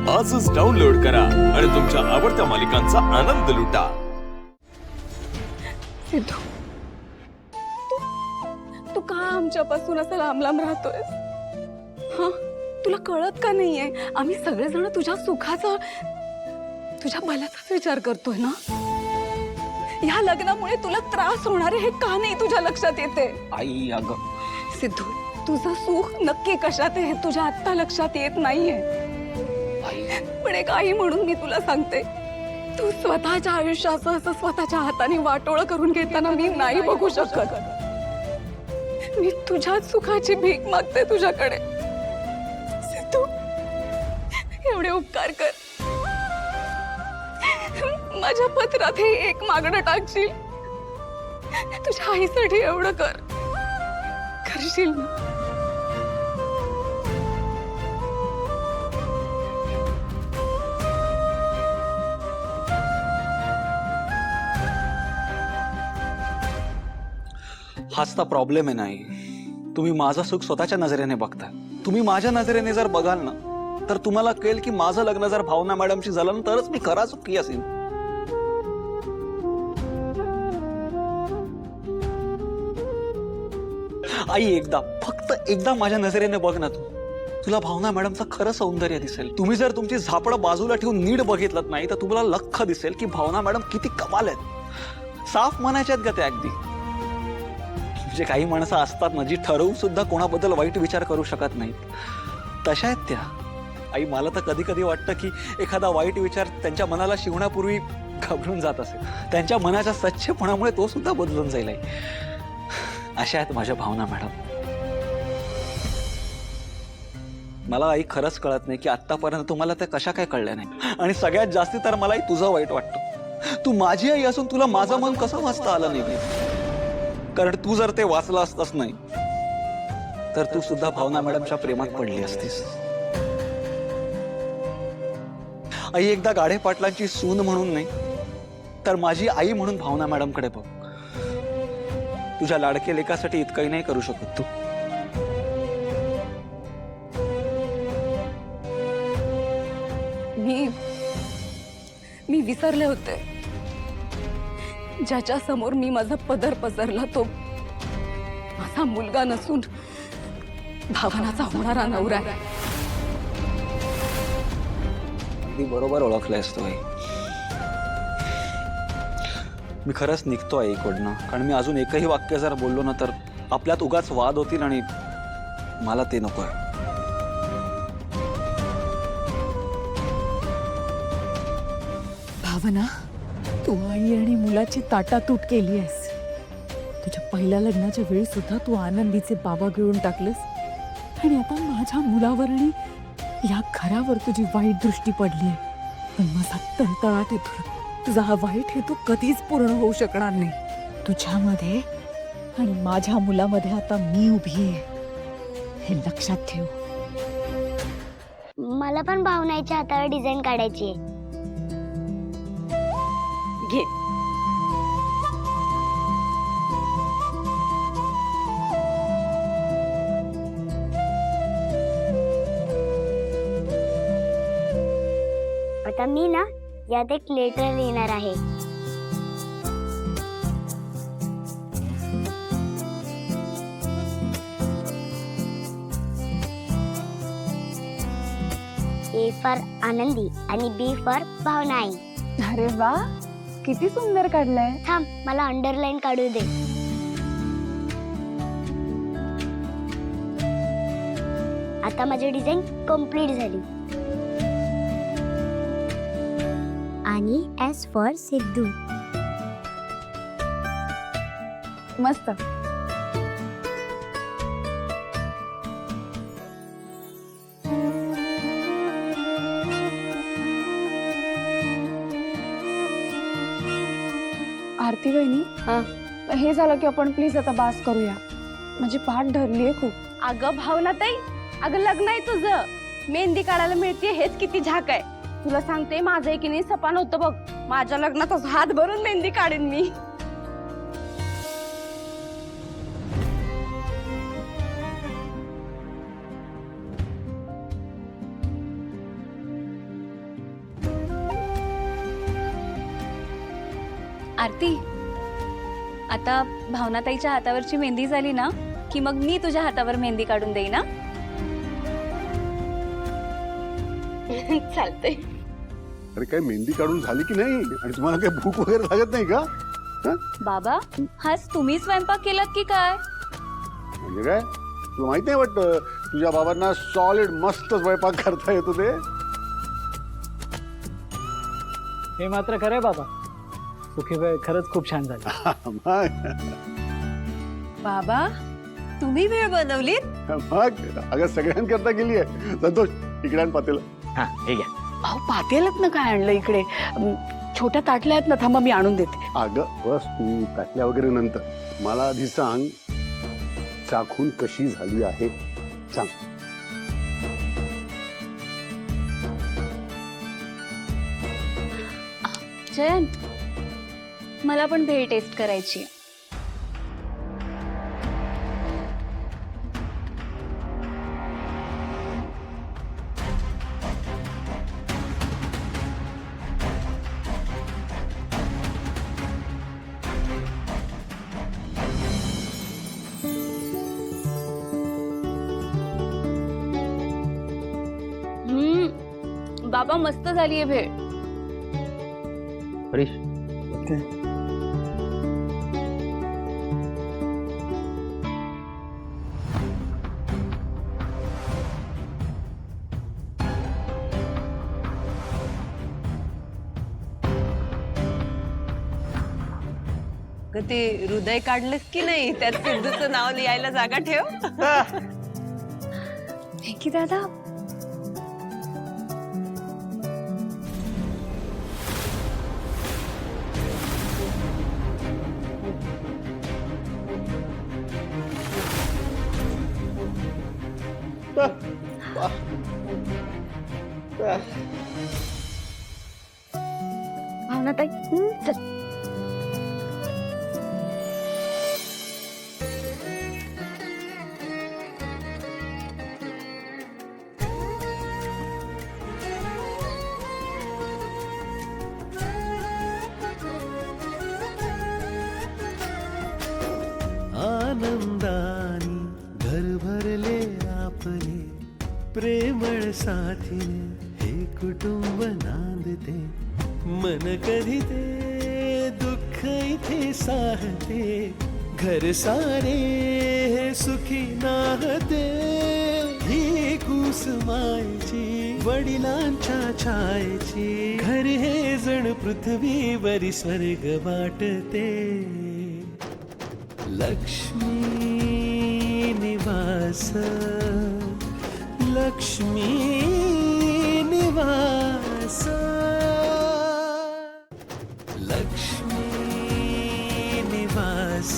आजच डाउनलोड करा आणि तुमच्या आवडत्या मालिकांचा आनंद लुटा। सिद्धू, तू का आमच्यापासून असं लांब लांब राहतोय? हा, तुला कळत का नाहीये? आम्ही सगळेजण तुझ्या सुखाचा, तुझ्या भल्याचाच विचार करतोय ना। या लग्नामुळे तुला त्रास होणार आहे हे का नाही तुझ्या लक्षात येते? आई अगं सिद्धू, तुझं सुख नक्की कशात आहे हे तुझ्या आत्ता लक्षात येत नाहीये। आई पण एक आई म्हणून मी तुला सांगते, तू स्वतःच्या आयुष्याचं असं स्वतःच्या हाताने वाटोळं करून घेताना मी नाही बघू शकत। मी तुझ्या सुखाची भीक मागते तुझ्याकडे। सिद्धू, एवढे उपकार कर, माझ्या पत्रात हे एक मागणं टाकशील? तुझ्या आईसाठी एवढं करशील ना? हाच तर प्रॉब्लेम आहे। नाही, तुम्ही माझं सुख स्वतःच्या नजरेने बघताय। तुम्ही माझ्या नजरेने जर बघाल ना तर तुम्हाला कळेल की माझं लग्न जर भावना मॅडमशी झालं ना तरच मी खरा सुखी असेन। आई, एकदा, फक्त एकदा माझ्या नजरेने बघ ना तू। तुला भावना मॅडमचं खरं सौंदर्य दिसेल। तुम्ही जर तुमची झापडं बाजूला ठेवून नीट बघितलं नाही तर तुम्हाला लख्ख दिसेल की भावना मॅडम किती कमाल आहेत। साफ म्हणायच्यात का त्या अगदी? म्हणजे काही माणसं असतात ना जी ठरवून सुद्धा कोणाबद्दल वाईट विचार करू शकत नाहीत, तशा आहेत त्या। आई, मला तर कधी कधी वाटतं की एखादा वाईट विचार त्यांच्या मनाला शिवण्यापूर्वी घाबरून जात असेल। त्यांच्या मनाच्या स्वच्छपणामुळे तो सुद्धा बदलून जाईल। आई, अशा आहेत माझ्या भावना मॅडम। मला आई खरंच कळत नाही की आतापर्यंत तुम्हाला त्या कशा काय कळल्या नाही। आणि सगळ्यात जास्ती तर मलाही तुझं वाईट वाटतं। तू माझी आई असून तुला माझं मन कसं वाचता आलं नाही? कारण तू जर ते वाचलं असतंस नाही तर तू सुद्धा भावना मॅडमच्या प्रेमात पडली असतीस। आई, एकदा गाढे पाटलांची सून म्हणून नाही तर माझी आई म्हणून भावना मॅडमकडे बघ। तुझ्या लाडके लेकासाठी इतकंही नाही करू शकत तू? मी विसरले होते, ज्याच्या समोर मी माझा पदर पसरला तो माझा मुलगा नसून भावनाचा होणारा नवरा आहे। अगदी बरोबर ओळखलंयस तू आई। मी खरंच निघतो आईकडनं, कारण मी अजून एकही वाक्य जर बोललो ना तर आपल्यात उगाच वाद होतील आणि मला ते नकोय। भावना, तू आई आणि मुलाची ताटातूट केली आहेस। तुझ्या पहिल्या लग्नाच्या वेळी सुद्धा तू आनंदीचे बाबा गिळून टाकलेस आणि आता माझ्या मुलावर आणि या घरावर तुझी वाईट दृष्टी पडली आहे। पण माझा तळतळाट येतो, तुझा हा वाईट हेतू कधीच पूर्ण होऊ शकणार नाही। तुझ्यामध्ये आणि माझ्या मुलामध्ये आता मी उभी आहे, हे लक्षात ठेव। मला पण भावनाच्या हातावर डिझाईन काढायची आहे। घे, आता मी ना यात एक लेटर लिहिणार आहे। ए फॉर आनंदी आणि बी फॉर भावना आई। अरे वा, किती सुंदर काढलंय। थांब, मला अंडरलाईन काढू दे। आता माझी डिझाईन कंप्लीट झाली। आणि एस फॉर सिद्धू। मस्त। आरती वहिनी, हे झालं की आपण प्लीज आता बास करूया, माझी पाठ धरलीये खूप। अगं भावना ताई, अगं लग्न आहे तुझं, मेहंदी काढायला मिळते हेच किती झाक आहे। तुला सांगते, माझं एक नाही सपान होतं बघ, माझ्या लग्नात हात भरून मेहंदी काढेन मी। आरती, आता भावनाताईच्या हातावरची मेहंदी झाली ना की मग मी तुझ्या हातावर मेहंदी काढून देईन ना. चालतंय. अरे काय मेहंदी काढून झाली की नाही आणि तुम्हाला काही भूक वगैरे लागत नाही का? हं? बाबा, हाच तुम्ही स्वयंपाक केलात की काय? म्हणजे काय तुला माहित नाही वाटतं तुझ्या बाबांना सॉलिड मस्त स्वयंपाक करता येतो ते. हे मात्र खरंय बाबा, सुखीबाई खरंच खूप छान झाली. मग बाबा, तुम्ही भेळ बनवलीत? मग अगं सगळ्यांकरता गेली आहे. संतोष इकडे आण पातेलं. हा हे घ्या. अहो पातेलच ना काय आणलं इकडे, छोट्या ताटल्या आहेत ना, थांबा मी आणून देते. अगं बस तू ताटल्या वगैरे नंतर मला आधी सांग चाखून कशी झाली आहे सांग. जयंत, मला पण भेळ टेस्ट करायची. बाबा मस्त झालीये भेळ. हरीश, ते हृदय काढलंस की नाही, त्यात सिद्धूचं नाव लिहायला जागा ठेव. की दादा, भावनाताई, चल. आनंदानी घर भरले आपले प्रेमळ साथीने हे कुटुंब नांदते. मन कधी ते दुःख इथे साहते, घर सारे हे सुखी नाहते. ही कूस मायची वडिलांच्या छायची, घर हे जण पृथ्वीवरी स्वर्ग वाटते. लक्ष्मी निवास, लक्ष्मी निवास, लक्ष्मी निवास.